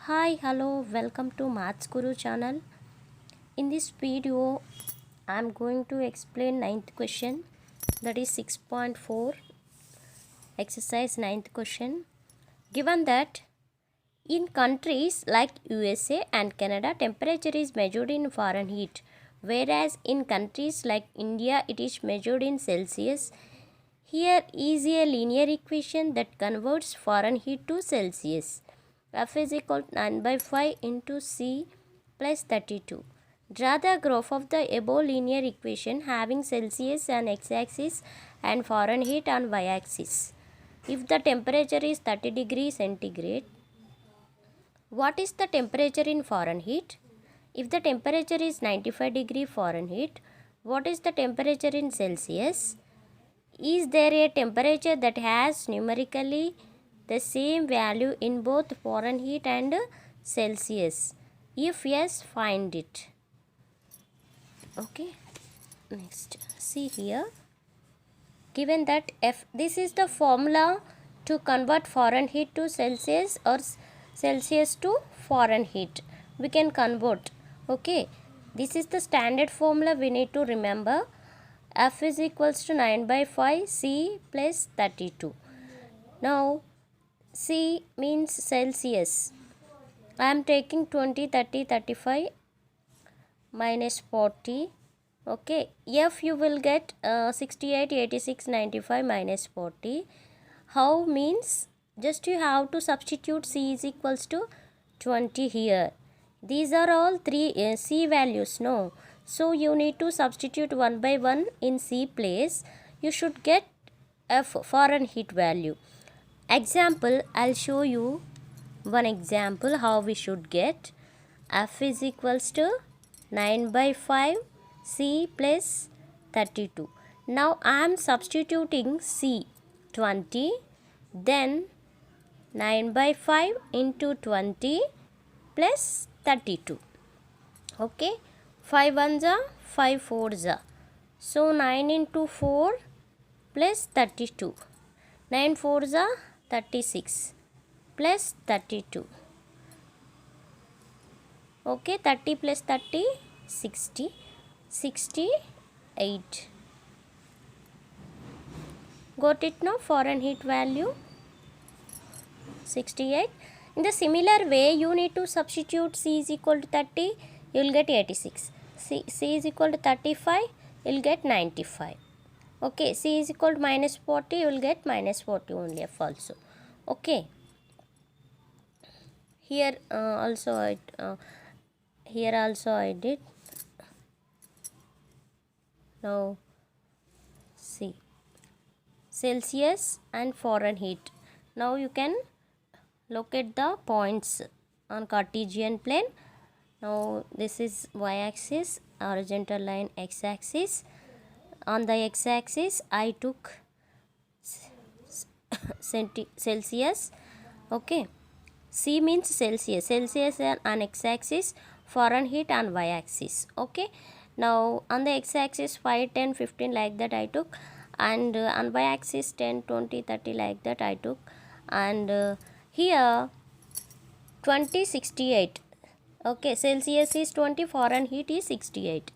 Hi, hello, welcome to Maths Guru channel. In this video, I am going to explain ninth question, that is 6.4, exercise ninth question. Given that in countries like USA and Canada, temperature is measured in Fahrenheit, whereas in countries like India, it is measured in Celsius. Here is a linear equation that converts Fahrenheit to Celsius. F is equal to 9 by 5 into C plus 32. Draw the graph of the above linear equation having Celsius on x-axis and Fahrenheit on y-axis. If the temperature is 30 degrees centigrade, what is the temperature in Fahrenheit? If the temperature is 95 degree Fahrenheit, what is the temperature in Celsius? Is there a temperature that has numerically the same value in both Fahrenheit and Celsius? If yes, find it. Okay, next, see here. Given that this is the formula to convert Fahrenheit to Celsius or Celsius to Fahrenheit. We can convert. Okay, this is the standard formula we need to remember. F is equals to 9 by 5 C plus 32. Now C means Celsius. I am taking 20, 30, 35 minus 40. Okay, F you will get 68, 86, 95 minus 40. How means just you have to substitute C is equals to 20 here. These are all three C values, no? So you need to substitute one by one in C place. You should get F Fahrenheit value. Example, I'll show you one example how we should get. F is equals to 9 by 5 C plus 32. Now I am substituting C 20, then 9 by 5 into 20 plus 32. Okay, 5 ones are 5 fours are. So 9 into 4 plus 32. 9 fours are 36 plus 32. Okay, 30 plus 30, 60, 68. Got it now? Fahrenheit value 68. In the similar way, you need to substitute C is equal to 30, you will get 86. C is equal to 35, you will get 95. Okay, C is equal to minus 40, you will get minus 40 only F also. Okay. Here also I did. Now see Celsius and Fahrenheit. Now you can locate the points on Cartesian plane. Now this is y-axis, horizontal line x-axis. On the x-axis I took Celsius. Okay, C means Celsius. Celsius on x-axis, Fahrenheit on y-axis. Okay, now on the x-axis 5, 10, 15 like that I took, and on y-axis 10, 20, 30 like that I took, and here 20, 68. Okay, Celsius is 20, Fahrenheit is 68.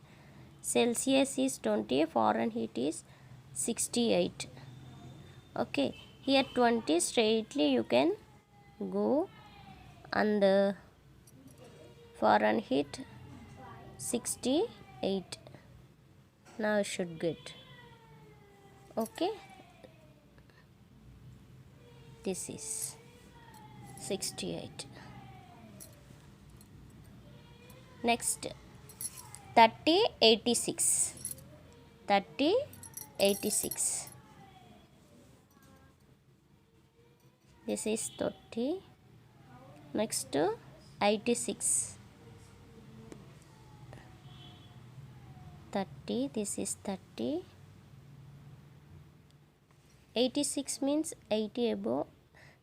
Celsius is 20, Fahrenheit is 68. Okay, here 20 straightly you can go, and Fahrenheit 68. Now you should get. Okay, this is 68. Next, 30, 86. 30, 86. This is 30. Next, 86. 30. This is 30. 86 means 80 above.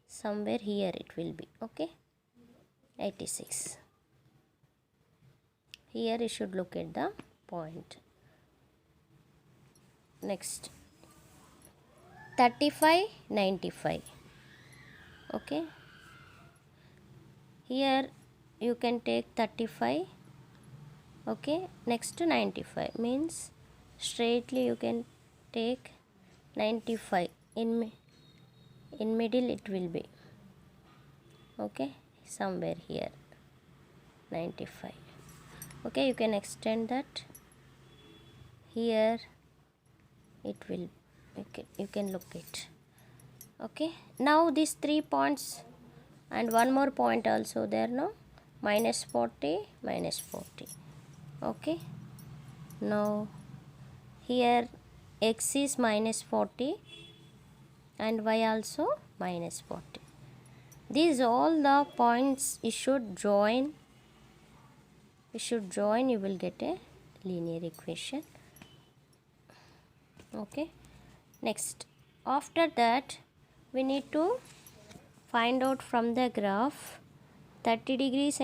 Somewhere here it will be. Okay. 86. Here you should look at the point. Next, 35, 95. Okay, here you can take 35. Okay, next to 95 means straightly you can take 95. In middle it will be, okay, somewhere here 95. Okay, you can extend that here, it will, okay, you can look it. Okay, now these 3 points and one more point also there, no, minus 40, minus 40. Okay, now here x is minus 40 and y also minus 40. These all the points you should join. You will get a linear equation. Okay, next, after that we need to find out from the graph 30 degrees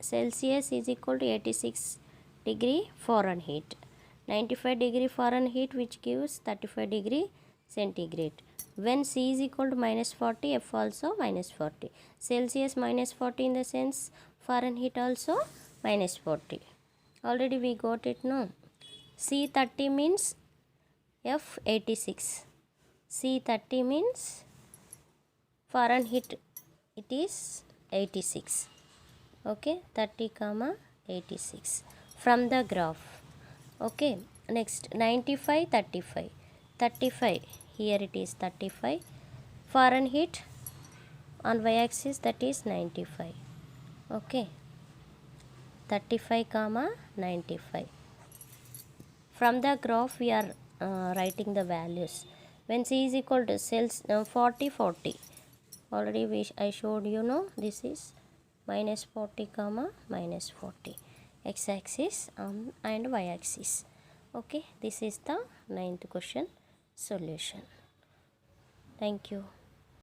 Celsius is equal to 86 degree Fahrenheit, 95 degree Fahrenheit, which gives 35 degree centigrade. When C is equal to minus 40, F also minus 40. Celsius minus 40 in the sense Fahrenheit also minus 40. Already we got it, no? C 30 means F 86. C 30 means Fahrenheit, it is 86. Okay, 30 comma 86 from the graph. Okay, next 95, 35. 35, here it is 35. Fahrenheit on y-axis, that is 95. Okay, 35 comma 95. From the graph we are writing the values. When C is equal to 40, 40. Already I showed you, no, this is minus 40 comma minus 40, x-axis and y-axis. Okay, this is the 9th question solution. Thank you.